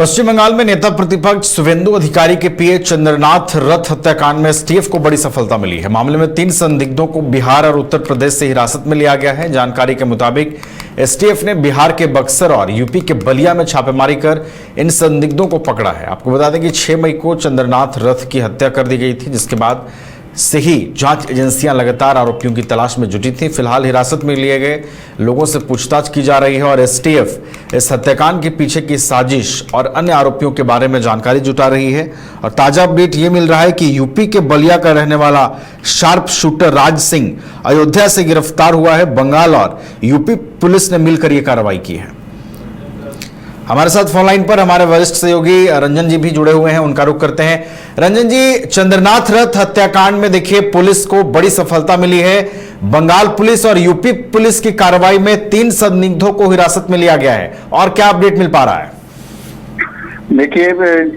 पश्चिम बंगाल में नेता प्रतिपक्ष शुभेंदु अधिकारी के पीए चंद्रनाथ रथ हत्याकांड में एसटीएफ को बड़ी सफलता मिली है। मामले में 3 संदिग्धों को बिहार और उत्तर प्रदेश से हिरासत में लिया गया है। जानकारी के मुताबिक एसटीएफ ने बिहार के बक्सर और यूपी के बलिया में छापेमारी कर इन संदिग्धों को पकड़ा है। आपको बता दें कि 6 मई को चंद्रनाथ रथ की हत्या कर दी गई थी, जिसके बाद से ही जांच एजेंसियां लगातार आरोपियों की तलाश में जुटी थी। फिलहाल हिरासत में लिए गए लोगों से पूछताछ की जा रही है और एसटीएफ इस हत्याकांड के पीछे की साजिश और अन्य आरोपियों के बारे में जानकारी जुटा रही है। और ताजा अपडेट ये मिल रहा है कि यूपी के बलिया का रहने वाला शार्प शूटर राज सिंह अयोध्या से गिरफ्तार हुआ है। बंगाल और यूपी पुलिस ने मिलकर यह कार्रवाई की है। हमारे साथ फोन लाइन पर हमारे वरिष्ठ सहयोगी रंजन जी भी जुड़े हुए हैं, उनका रुख करते हैं। रंजन जी, चंद्रनाथ रथ हत्याकांड में देखिए पुलिस को बड़ी सफलता मिली है। बंगाल पुलिस और यूपी पुलिस की कार्रवाई में 3 संदिग्धों को हिरासत में लिया गया है, और क्या अपडेट मिल पा रहा है? देखिए,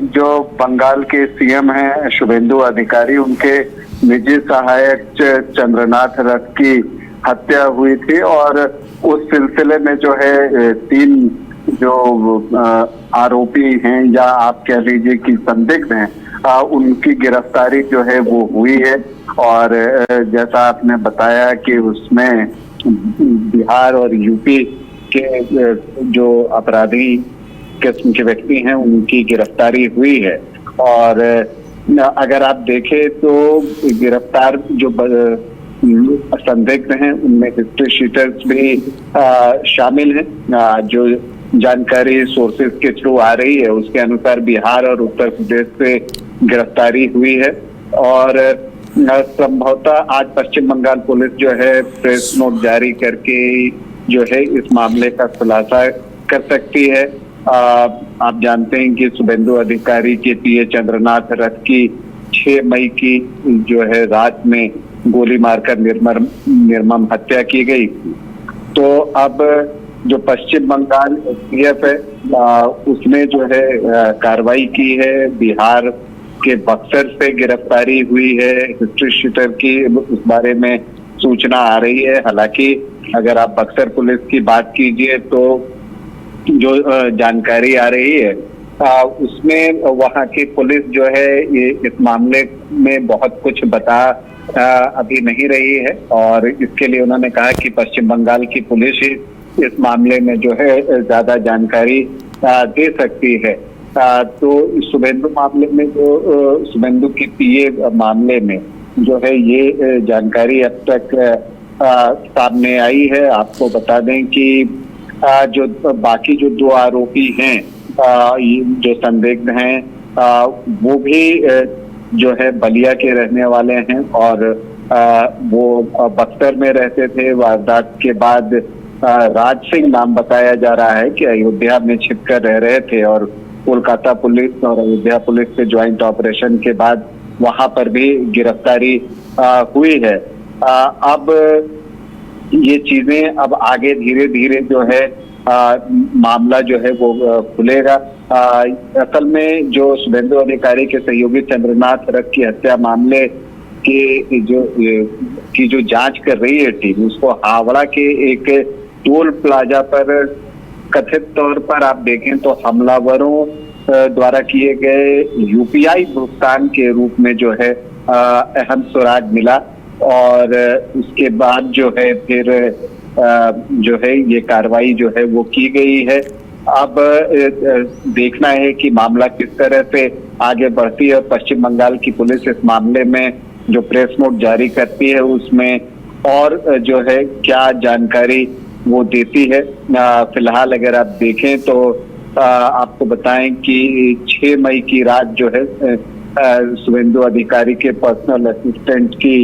जो बंगाल के सीएम हैं शुभेंदु अधिकारी, उनके निजी सहायक चंद्रनाथ रथ की हत्या हुई थी और उस सिलसिले में जो है 3 जो आरोपी हैं या आप कह लीजिए कि संदिग्ध हैं, उनकी गिरफ्तारी जो है वो हुई है। और जैसा आपने बताया कि उसमें बिहार और यूपी के जो अपराधी किस्म के व्यक्ति हैं उनकी गिरफ्तारी हुई है। और अगर आप देखें तो गिरफ्तार जो संदिग्ध हैं उनमें हिस्ट्री शीटर्स भी शामिल हैं। जो जानकारी सोर्सेज के थ्रू आ रही है उसके अनुसार बिहार और उत्तर प्रदेश से गिरफ्तारी हुई है। और संभवतः आज पश्चिम बंगाल पुलिस जो है प्रेस नोट जारी करके जो है इस मामले का खुलासा कर सकती है। आप जानते हैं कि शुभेंदु अधिकारी के पीए चंद्रनाथ रथ की 6 मई की जो है रात में गोली मारकर निर्मम हत्या की गई। तो अब जो पश्चिम बंगाल एसटीएफ है उसने जो है कार्रवाई की है। बिहार के बक्सर से गिरफ्तारी हुई है। हिस्ट्री शीटर की उस बारे में सूचना आ रही है। हालांकि अगर आप बक्सर पुलिस की बात कीजिए तो जो जानकारी आ रही है उसमें वहां की पुलिस जो है ये इस मामले में बहुत कुछ बता अभी नहीं रही है। और इसके लिए उन्होंने कहा कि पश्चिम बंगाल की पुलिस ही इस मामले में जो है ज्यादा जानकारी दे सकती है। तो शुभेंदु मामले में जो शुभेंदु की पीए मामले में जो है ये जानकारी अब तक सामने आई है। आपको बता दें कि जो बाकी जो 2 आरोपी हैं जो संदिग्ध हैं वो भी जो है बलिया के रहने वाले हैं और वो बक्सर में रहते थे। वारदात के बाद राज सिंह नाम बताया जा रहा है कि अयोध्या में छिपकर रह रहे थे और कोलकाता पुलिस और अयोध्या पुलिस के ज्वाइंट ऑपरेशन के बाद वहां पर भी गिरफ्तारी हुई है। अब ये चीजें अब आगे धीरे धीरे जो है मामला जो है वो खुलेगा। असल में जो शुभेंदु अधिकारी के सहयोगी चंद्रनाथ रथ की हत्या मामले के जो जांच कर रही है टीम, उसको हावड़ा के एक टोल प्लाजा पर कथित तौर पर आप देखें तो हमलावरों द्वारा किए गए यूपीआई भुगतान के रूप में जो है अहम सुराग मिला। और उसके बाद जो है फिर जो है ये कार्रवाई जो है वो की गई है। अब देखना है कि मामला किस तरह से आगे बढ़ती है। पश्चिम बंगाल की पुलिस इस मामले में जो प्रेस नोट जारी करती है उसमें और जो है क्या जानकारी वो देती है। फिलहाल अगर आप देखें तो आपको बताएं कि 6 मई की रात जो है शुभेंदु अधिकारी के पर्सनल असिस्टेंट की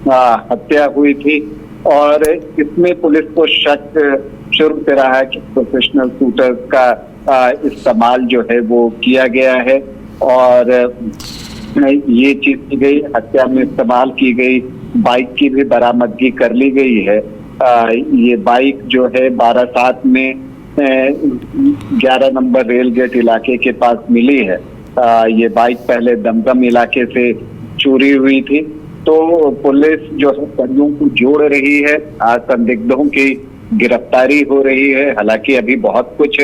हत्या हुई थी। और इसमें पुलिस को शक शुरू से रहा है कि प्रोफेशनल शूटर्स का इस्तेमाल जो है वो किया गया है और ये चीज की गई। हत्या में इस्तेमाल की गई बाइक की भी बरामदगी कर ली गई है। ये बाइक जो है 12/7 में 11 नंबर रेल गेट इलाके के पास मिली है। ये बाइक पहले दमदम इलाके से चोरी हुई थी। तो पुलिस जो है कड़ियों को जोड़ रही है, संदिग्धों की गिरफ्तारी हो रही है। हालांकि अभी बहुत कुछ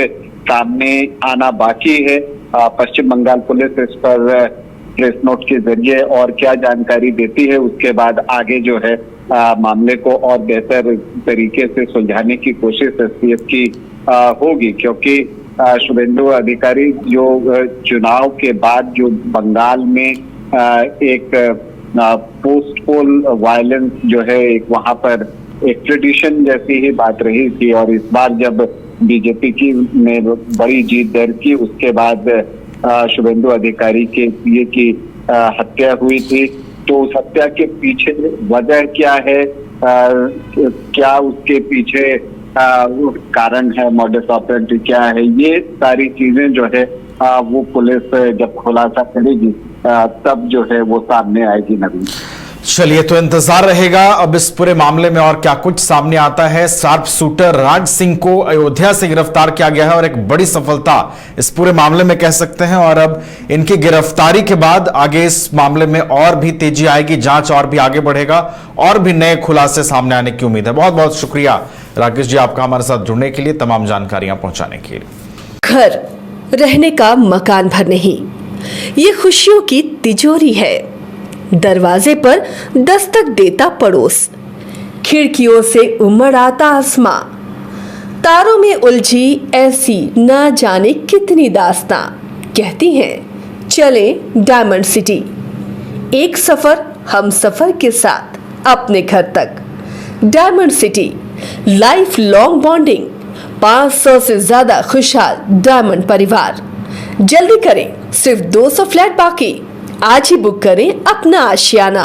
सामने आना बाकी है। पश्चिम बंगाल पुलिस इस पर प्रेस नोट के जरिए और क्या जानकारी देती है, उसके बाद आगे जो है मामले को और बेहतर तरीके से सुलझाने की कोशिश एसटीएफ की होगी। क्योंकि शुभेंदु अधिकारी जो चुनाव के बाद जो बंगाल में एक पोस्ट पोल वायलेंस जो है एक वहां पर एक ट्रेडिशन जैसी ही बात रही थी, और इस बार जब बीजेपी की ने बड़ी जीत दर्ज की उसके बाद शुभेंदु अधिकारी के पीए की हत्या हुई थी। तो उस हत्या के पीछे वजह क्या है, क्या उसके पीछे कारण है, मॉडस ऑपरेंडी क्या है, ये सारी चीजें जो है वो पुलिस जब खुलासा करेगी तब जो है वो सामने आएगी। नवीन, चलिए तो इंतजार रहेगा अब इस पूरे मामले में और क्या कुछ सामने आता है। शार्प शूटर राज सिंह को अयोध्या से गिरफ्तार किया गया है और एक बड़ी सफलता इस पूरे मामले में कह सकते हैं, और अब इनकी गिरफ्तारी के बाद आगे इस मामले में और भी तेजी आएगी, जांच और भी आगे बढ़ेगा और भी नए खुलासे सामने आने की उम्मीद है। बहुत बहुत शुक्रिया राकेश जी आपका हमारे साथ जुड़ने के लिए, तमाम जानकारियां पहुंचाने के लिए। घर रहने का मकान भर नहीं, ये खुशियों की तिजोरी है। दरवाजे पर दस्तक देता पड़ोस, खिड़कियों से उमड़ आता आसमां, तारों में उलझी ऐसी न जाने कितनी दास्तां। कहती हैं चले डायमंड सिटी, एक सफर हम सफर के साथ अपने घर तक। Diamond city life long bonding, 500 से ज्यादा खुशहाल डायमंड परिवार। जल्दी करें, सिर्फ 200 फ्लैट बाकी। आज ही बुक करें अपना आशियाना।